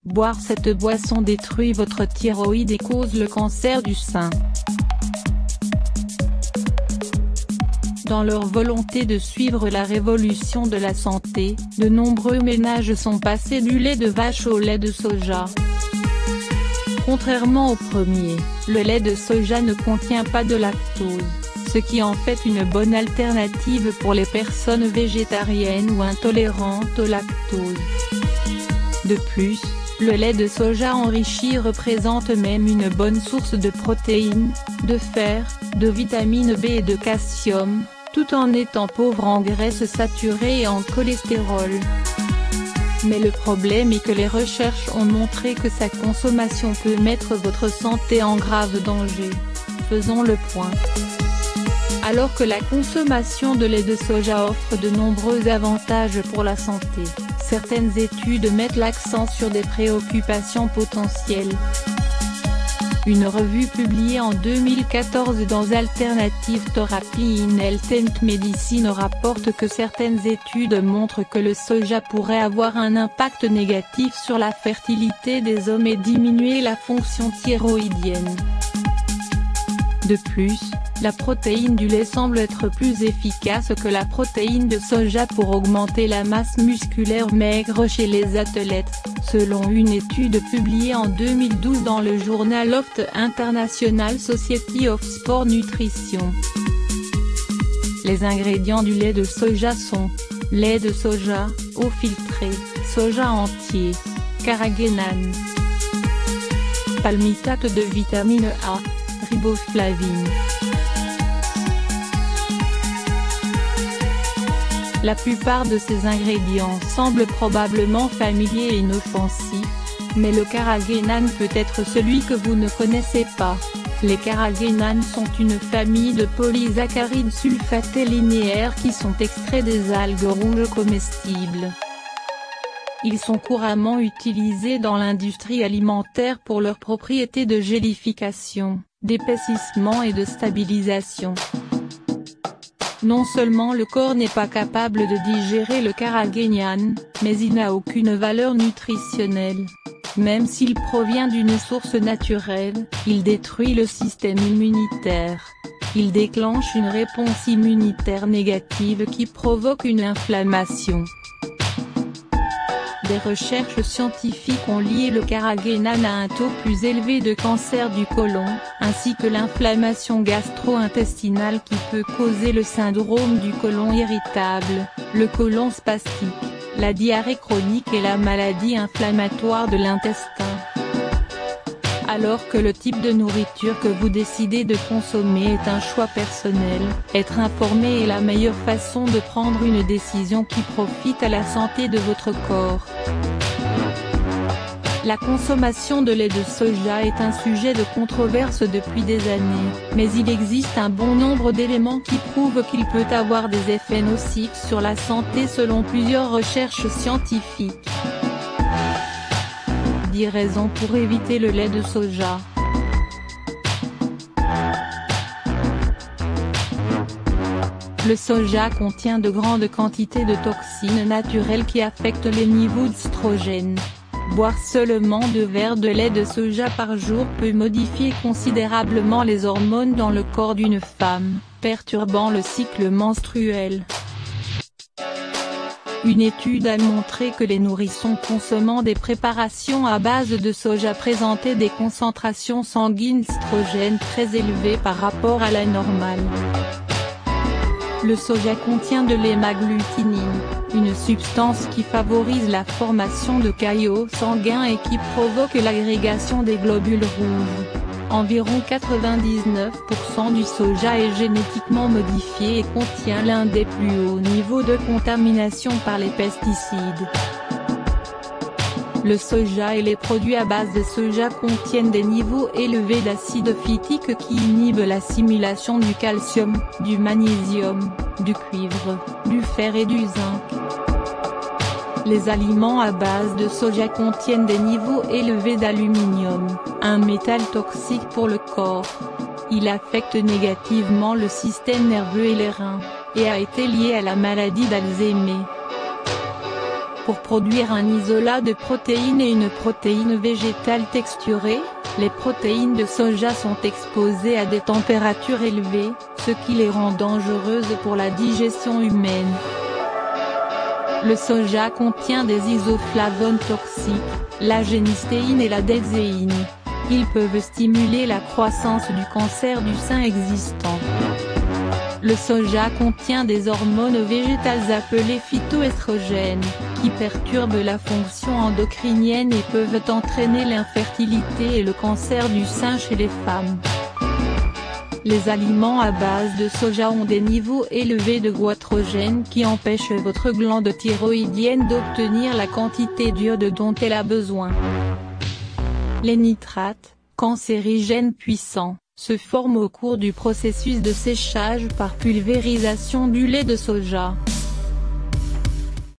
Boire cette boisson détruit votre thyroïde et cause le cancer du sein. Dans leur volonté de suivre la révolution de la santé, de nombreux ménages sont passés du lait de vache au lait de soja. Contrairement au premier, le lait de soja ne contient pas de lactose, ce qui en fait une bonne alternative pour les personnes végétariennes ou intolérantes au lactose. De plus, le lait de soja enrichi représente même une bonne source de protéines, de fer, de vitamine B et de calcium, tout en étant pauvre en graisses saturées et en cholestérol. Mais le problème est que les recherches ont montré que sa consommation peut mettre votre santé en grave danger. Faisons le point. Alors que la consommation de lait de soja offre de nombreux avantages pour la santé, certaines études mettent l'accent sur des préoccupations potentielles. Une revue publiée en 2014 dans Alternative Therapy in Health and Medicine rapporte que certaines études montrent que le soja pourrait avoir un impact négatif sur la fertilité des hommes et diminuer la fonction thyroïdienne. De plus, la protéine du lait semble être plus efficace que la protéine de soja pour augmenter la masse musculaire maigre chez les athlètes, selon une étude publiée en 2012 dans le Journal of the International Society of Sport Nutrition. Les ingrédients du lait de soja sont lait de soja, eau filtrée, soja entier, carrageenan, palmitate de vitamine A, riboflavine. La plupart de ces ingrédients semblent probablement familiers et inoffensifs, mais le carrageenan peut être celui que vous ne connaissez pas. Les carrageenan sont une famille de polysaccharides sulfatés linéaires qui sont extraits des algues rouges comestibles. Ils sont couramment utilisés dans l'industrie alimentaire pour leurs propriétés de gélification, d'épaississement et de stabilisation. Non seulement le corps n'est pas capable de digérer le carrageenan, mais il n'a aucune valeur nutritionnelle. Même s'il provient d'une source naturelle, il détruit le système immunitaire. Il déclenche une réponse immunitaire négative qui provoque une inflammation. Des recherches scientifiques ont lié le carrageenan à un taux plus élevé de cancer du côlon, ainsi que l'inflammation gastro-intestinale qui peut causer le syndrome du côlon irritable, le côlon spastique, la diarrhée chronique et la maladie inflammatoire de l'intestin. Alors que le type de nourriture que vous décidez de consommer est un choix personnel, être informé est la meilleure façon de prendre une décision qui profite à la santé de votre corps. La consommation de lait de soja est un sujet de controverse depuis des années, mais il existe un bon nombre d'éléments qui prouvent qu'il peut avoir des effets nocifs sur la santé selon plusieurs recherches scientifiques. 10 raisons pour éviter le lait de soja. Le soja contient de grandes quantités de toxines naturelles qui affectent les niveaux d'œstrogène. Boire seulement 2 verres de lait de soja par jour peut modifier considérablement les hormones dans le corps d'une femme, perturbant le cycle menstruel. Une étude a montré que les nourrissons consommant des préparations à base de soja présentaient des concentrations sanguines d'œstrogène très élevées par rapport à la normale. Le soja contient de l'hémagglutinine, une substance qui favorise la formation de caillots sanguins et qui provoque l'agrégation des globules rouges. Environ 99% du soja est génétiquement modifié et contient l'un des plus hauts niveaux de contamination par les pesticides. Le soja et les produits à base de soja contiennent des niveaux élevés d'acide phytique qui inhibent l'assimilation du calcium, du magnésium, du cuivre, du fer et du zinc. Les aliments à base de soja contiennent des niveaux élevés d'aluminium, un métal toxique pour le corps. Il affecte négativement le système nerveux et les reins, et a été lié à la maladie d'Alzheimer. Pour produire un isolat de protéines et une protéine végétale texturée, les protéines de soja sont exposées à des températures élevées, ce qui les rend dangereuses pour la digestion humaine. Le soja contient des isoflavones toxiques, la génistéine et la delzéine. Ils peuvent stimuler la croissance du cancer du sein existant. Le soja contient des hormones végétales appelées phytoestrogènes, qui perturbent la fonction endocrinienne et peuvent entraîner l'infertilité et le cancer du sein chez les femmes. Les aliments à base de soja ont des niveaux élevés de goitrogène qui empêchent votre glande thyroïdienne d'obtenir la quantité d'iode dont elle a besoin. Les nitrates, cancérigènes puissants, se forment au cours du processus de séchage par pulvérisation du lait de soja.